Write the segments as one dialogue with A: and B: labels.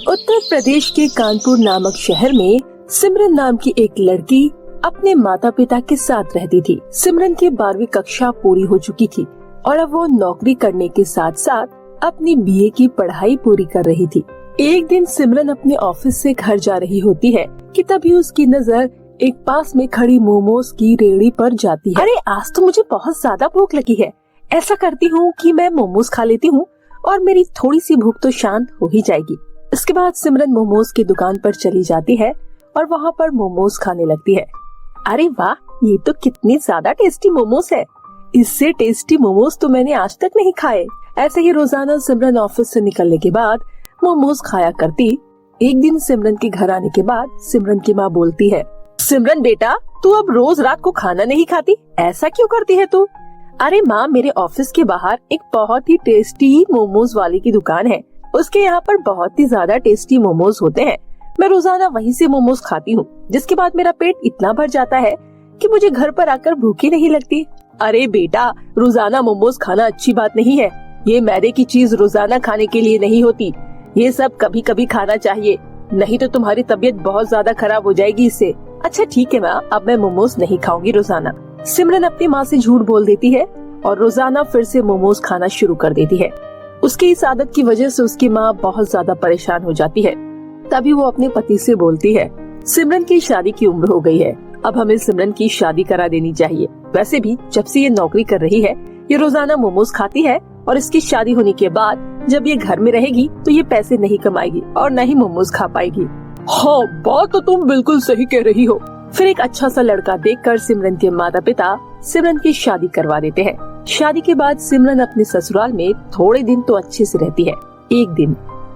A: उत्तर प्रदेश के कानपुर नामक शहर में सिमरन नाम की एक लड़की अपने माता पिता के साथ रहती थी। सिमरन की 12वीं कक्षा पूरी हो चुकी थी और अब वो नौकरी करने के साथ साथ अपनी बीए की पढ़ाई पूरी कर रही थी। एक दिन सिमरन अपने ऑफिस से घर जा रही होती है कि तभी उसकी नजर एक पास में खड़ी मोमोज की रेहड़ी पर जाती है। अरे आज तो मुझे बहुत ज्यादा भूख लगी है, ऐसा करती हूँ कि मैं मोमोज खा लेती हूँ और मेरी थोड़ी सी भूख तो शांत हो ही जाएगी। इसके बाद सिमरन मोमोज की दुकान पर चली जाती है और वहाँ पर मोमोज खाने लगती है। अरे वाह, ये तो कितनी ज्यादा टेस्टी मोमोज है, इससे टेस्टी मोमोज तो मैंने आज तक नहीं खाए। ऐसे ही रोजाना सिमरन ऑफिस से निकलने के बाद मोमोज खाया करती। एक दिन सिमरन के घर आने के बाद सिमरन की माँ बोलती है, सिमरन बेटा, तू अब रोज रात को खाना नहीं खाती, ऐसा क्यों करती है तू? अरे माँ, मेरे ऑफिस के बाहर एक बहुत ही टेस्टी मोमोज वाले की दुकान है, उसके यहाँ पर बहुत ही ज्यादा टेस्टी मोमोज होते हैं। मैं रोजाना वहीं से मोमोज खाती हूँ, जिसके बाद मेरा पेट इतना भर जाता है कि मुझे घर पर आकर भूख ही नहीं लगती। अरे बेटा, रोजाना मोमोज खाना अच्छी बात नहीं है, ये मैदे की चीज रोजाना खाने के लिए नहीं होती, ये सब कभी कभी खाना चाहिए, नहीं तो तुम्हारी तबीयत बहुत ज्यादा खराब हो जाएगी इससे। अच्छा ठीक है माँ, अब मैं मोमोज नहीं खाऊंगी रोजाना। सिमरन अपनी माँ से झूठ बोल देती है और रोजाना फिर से मोमोज खाना शुरू कर देती है। उसकी इस आदत की वजह से उसकी माँ बहुत ज्यादा परेशान हो जाती है। तभी वो अपने पति से बोलती है, सिमरन की शादी की उम्र हो गई है, अब हमें सिमरन की शादी करा देनी चाहिए। वैसे भी जब से ये नौकरी कर रही है, ये रोजाना मोमोज खाती है और इसकी शादी होने के बाद जब ये घर में रहेगी तो ये पैसे नहीं कमाएगी और न ही मोमोज खा पाएगी। हाँ, बात तो तुम बिल्कुल सही कह रही हो। फिर एक अच्छा सा लड़का देखकर सिमरन के माता पिता सिमरन की शादी करवा देते हैं। शादी के बाद सिमरन अपने ससुराल में थोड़े दिन तो अच्छे से रहती है। एक दिन,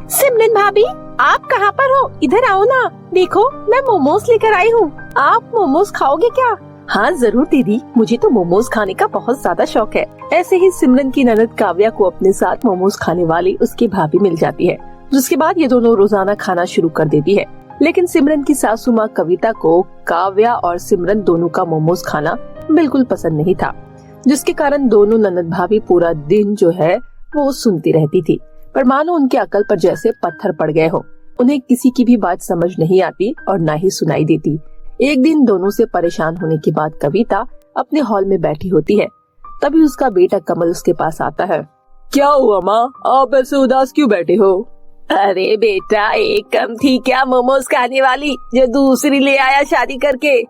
A: सिमरन भाभी, आप कहाँ पर हो? इधर आओ ना, देखो मैं मोमोज लेकर आई हूँ, आप मोमोज खाओगे क्या? हाँ जरूर दीदी, मुझे तो मोमोज खाने का बहुत ज्यादा शौक है। ऐसे ही सिमरन की ननद काव्या को अपने साथ मोमोज खाने वाली उसकी भाभी मिल जाती है, जिसके बाद ये दोनों रोजाना खाना शुरू कर देती है। लेकिन सिमरन की सासू माँ कविता को काव्या और सिमरन दोनों का मोमोज खाना बिल्कुल पसंद नहीं था, जिसके कारण दोनों ननद भाभी पूरा दिन जो है वो सुनती रहती थी, पर मानो उनके अकल पर जैसे पत्थर पड़ गए हो। उन्हें किसी की भी बात समझ नहीं आती और ना ही सुनाई देती। एक दिन दोनों से परेशान होने के बाद कविता अपने हॉल में बैठी होती है। तभी उसका बेटा कमल उसके पास आता है। क्या हुआ माँ, आप ऐसे उदास क्यों बैठे हो? अरे बेटा, एक कम थी क्या मोमोज खाने वाली जो दूसरी ले आया शादी करके?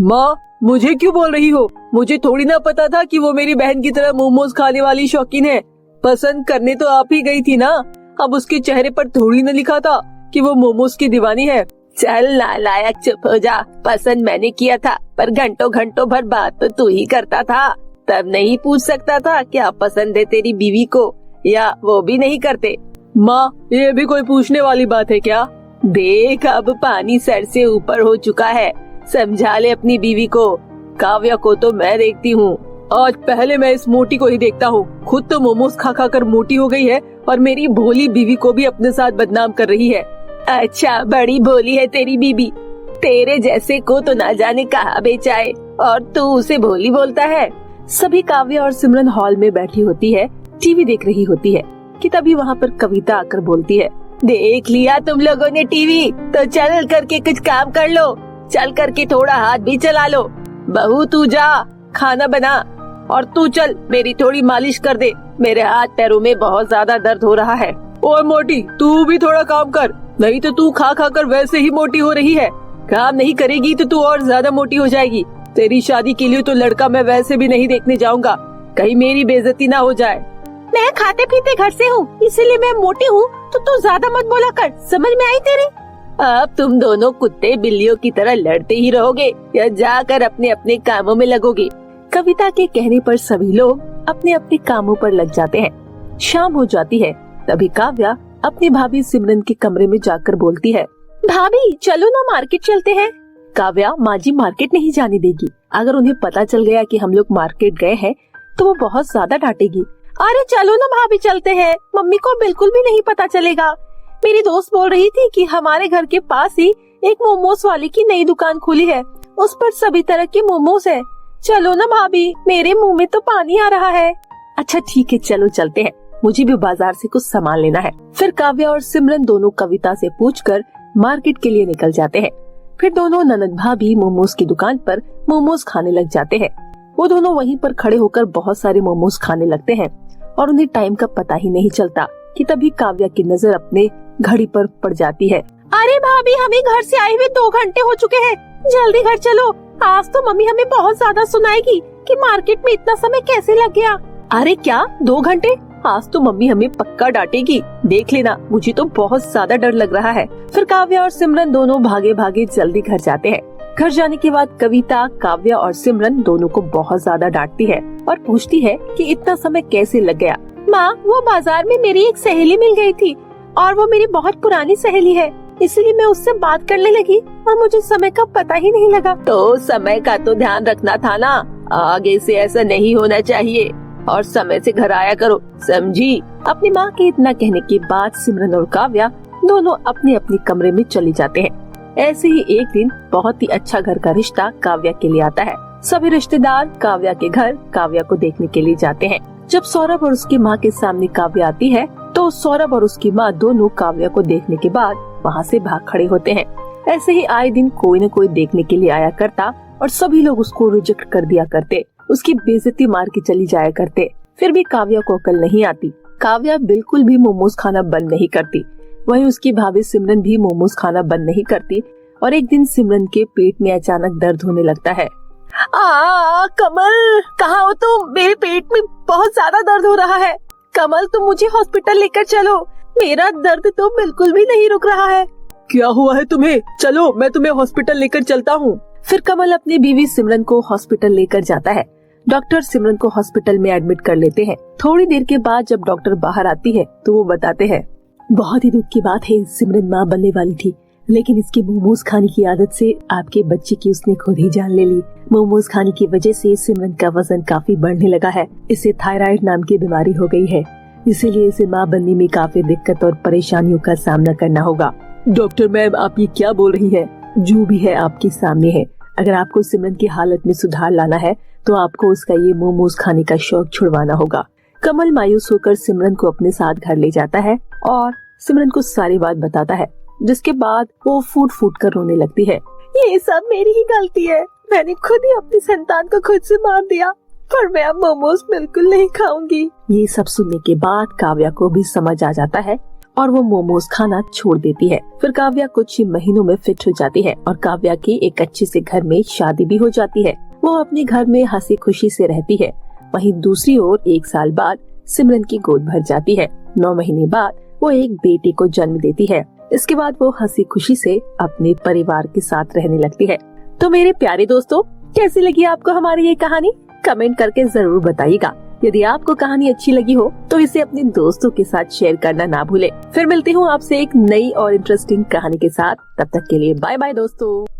A: माँ, मुझे क्यों बोल रही हो? मुझे थोड़ी ना पता था कि वो मेरी बहन की तरह मोमोज खाने वाली शौकीन है। पसंद करने तो आप ही गई थी ना, अब उसके चेहरे पर थोड़ी न लिखा था कि वो मोमोज की दीवानी है। चल नालायक, चुप हो जा। पसंद मैंने किया था, पर घंटों घंटों भर बात तो तू ही करता था। तब नहीं पूछ सकता था क्या पसंद है तेरी बीवी को, या वो भी नहीं करते? माँ, ये भी कोई पूछने वाली बात है क्या? देख, अब पानी सर से ऊपर हो चुका है, समझा ले अपनी बीवी को। काव्या को तो मैं देखती हूँ, आज पहले मैं इस मोटी को ही देखता हूँ। खुद तो मोमोज खा खा कर मोटी हो गई है और मेरी भोली बीवी को भी अपने साथ बदनाम कर रही है। अच्छा, बड़ी भोली है तेरी बीबी, तेरे जैसे को तो ना जाने कहाँ बेचा है और तू उसे भोली बोलता है। सभी काव्या और सिमरन हॉल में बैठी होती है, टीवी देख रही होती है कि तभी वहाँ पर कविता आकर बोलती है, देख लिया तुम लोगों ने टीवी, तो चल करके कुछ काम कर लो, चल करके थोड़ा हाथ भी चला लो। बहू तू जा, खाना बना, और तू चल मेरी थोड़ी मालिश कर दे, मेरे हाथ पैरों में बहुत ज्यादा दर्द हो रहा है। ओए मोटी, तू भी थोड़ा काम कर, नहीं तो तू खा खा कर वैसे ही मोटी हो रही है। काम नहीं करेगी तो तू और ज्यादा मोटी हो जाएगी। तेरी शादी के लिए तो लड़का मैं वैसे भी नहीं देखने जाऊंगा, कहीं मेरी बेइज्जती ना हो जाए। मैं खाते पीते घर से हूँ, इसीलिए मैं मोटी हूँ, तो तू ज्यादा मत बोला कर, समझ में आई तेरे? अब तुम दोनों कुत्ते बिल्लियों की तरह लड़ते ही रहोगे या जाकर अपने अपने कामों में लगोगे। कविता के कहने पर सभी लोग अपने अपने कामों पर लग जाते हैं। शाम हो जाती है, तभी काव्या अपनी भाभी सिमरन के कमरे में जाकर बोलती है, भाभी चलो ना मार्केट चलते हैं। काव्या, माँ जी मार्केट नहीं जाने देगी, अगर उन्हें पता चल गया कि हम लोग मार्केट गए हैं तो वो बहुत ज्यादा डांटेगी। अरे चलो ना भाभी चलते हैं, मम्मी को बिल्कुल भी नहीं पता चलेगा। मेरी दोस्त बोल रही थी कि हमारे घर के पास ही एक मोमोज वाले की नई दुकान खुली है, उस पर सभी तरह के मोमोज है। चलो ना भाभी, मेरे मुंह में तो पानी आ रहा है। अच्छा ठीक है, चलो चलते हैं। मुझे भी बाजार से कुछ सामान लेना है। फिर काव्या और सिमरन दोनों कविता से पूछकर मार्केट के लिए निकल जाते हैं। फिर दोनों ननद भाभी मोमोज की दुकान पर मोमोज खाने लग जाते हैं। वो दोनों वहीं पर खड़े होकर बहुत सारे मोमोज खाने लगते हैं और उन्हें टाइम का पता ही नहीं चलता कि तभी काव्या की नजर अपने घड़ी पर पड़ जाती है। अरे भाभी, हमें घर से आए हुए 2 घंटे हो चुके हैं, जल्दी घर चलो। आज तो मम्मी हमें बहुत ज्यादा सुनाएगी कि मार्केट में इतना समय कैसे लग गया। अरे क्या 2 घंटे? आज तो मम्मी हमें पक्का डांटेगी, देख लेना। मुझे तो बहुत ज्यादा डर लग रहा है। फिर काव्या और सिमरन दोनों भागे भागे जल्दी घर जाते हैं। घर जाने के बाद कविता काव्या और सिमरन दोनों को बहुत ज्यादा डांटती है और पूछती है कि इतना समय कैसे लग गया। माँ, वो बाजार में मेरी एक सहेली मिल गई थी और वो मेरी बहुत पुरानी सहेली है, इसलिए मैं उससे बात करने लगी और मुझे समय का पता ही नहीं लगा। तो समय का तो ध्यान रखना था ना, आगे से ऐसा नहीं होना चाहिए और समय से घर आया करो, समझी? अपनी माँ के इतना कहने के बाद सिमरन और काव्या दोनों अपने अपने कमरे में चले जाते हैं। ऐसे ही एक दिन बहुत ही अच्छा घर का रिश्ता काव्या के लिए आता है। सभी रिश्तेदार काव्या के घर काव्या को देखने के लिए जाते हैं। जब सौरभ और उसकी माँ के सामने काव्या आती है तो सौरभ और उसकी माँ दोनों काव्या को देखने के बाद वहाँ से भाग खड़े होते हैं। ऐसे ही आए दिन कोई न कोई देखने के लिए आया करता और सभी लोग उसको रिजेक्ट कर दिया करते, उसकी बेइज्जती मार के चली जाया करते। फिर भी काव्या को अकल नहीं आती। काव्या बिल्कुल भी मोमोज खाना बंद नहीं करती। वहीं उसकी भाभी सिमरन भी मोमोज खाना बंद नहीं करती और एक दिन सिमरन के पेट में अचानक दर्द होने लगता है। कमल, कहाँ हो तुम? मेरे पेट में बहुत ज्यादा दर्द हो रहा है। कमल, तुम मुझे हॉस्पिटल लेकर चलो, मेरा दर्द तो बिल्कुल भी नहीं रुक रहा है। क्या हुआ है तुम्हें? चलो, मैं तुम्हें हॉस्पिटल लेकर चलता हूँ। फिर कमल अपनी बीवी सिमरन को हॉस्पिटल लेकर जाता है। डॉक्टर सिमरन को हॉस्पिटल में एडमिट कर लेते हैं। थोड़ी देर के बाद जब डॉक्टर बाहर आती है तो वो बताते हैं, बहुत ही दुख की बात है, सिमरन माँ बनने वाली थी, लेकिन इसकी मोमोज खाने की आदत से आपके बच्चे की उसने खुद ही जान ले ली। मोमोज खाने की वजह से सिमरन का वजन काफी बढ़ने लगा है। इसे थायराइड नाम की बीमारी हो गई है, इसीलिए इसे माँ बनने में काफी दिक्कत और परेशानियों का सामना करना होगा। डॉक्टर मैम, आप ये क्या बोल रही है? जो भी है आपके सामने है। अगर आपको सिमरन की हालत में सुधार लाना है तो आपको उसका ये मोमोज खाने का शौक छुड़वाना होगा। कमल मायूस होकर सिमरन को अपने साथ घर ले जाता है और सिमरन को सारी बात बताता है, जिसके बाद वो फूट फूट कर रोने लगती है। ये सब मेरी ही गलती है, मैंने खुद ही अपनी संतान को खुद से मार दिया, पर मैं अब मोमोज बिल्कुल नहीं खाऊंगी। ये सब सुनने के बाद काव्या को भी समझ आ जाता है और वो मोमोज खाना छोड़ देती है। फिर काव्या कुछ ही महीनों में फिट हो जाती है और काव्या की एक अच्छे से घर में शादी भी हो जाती है। वो अपने घर में हंसी खुशी से रहती है। वहीं दूसरी ओर 1 साल बाद सिमरन की गोद भर जाती है। 9 महीने बाद वो एक बेटे को जन्म देती है। इसके बाद वो हंसी खुशी से अपने परिवार के साथ रहने लगती है। तो मेरे प्यारे दोस्तों, कैसी लगी आपको हमारी ये कहानी? कमेंट करके जरूर बताइएगा। यदि आपको कहानी अच्छी लगी हो तो इसे अपने दोस्तों के साथ शेयर करना ना भूले। फिर मिलती हूँ आपसे एक नई और इंटरेस्टिंग कहानी के साथ। तब तक के लिए बाय बाय दोस्तों।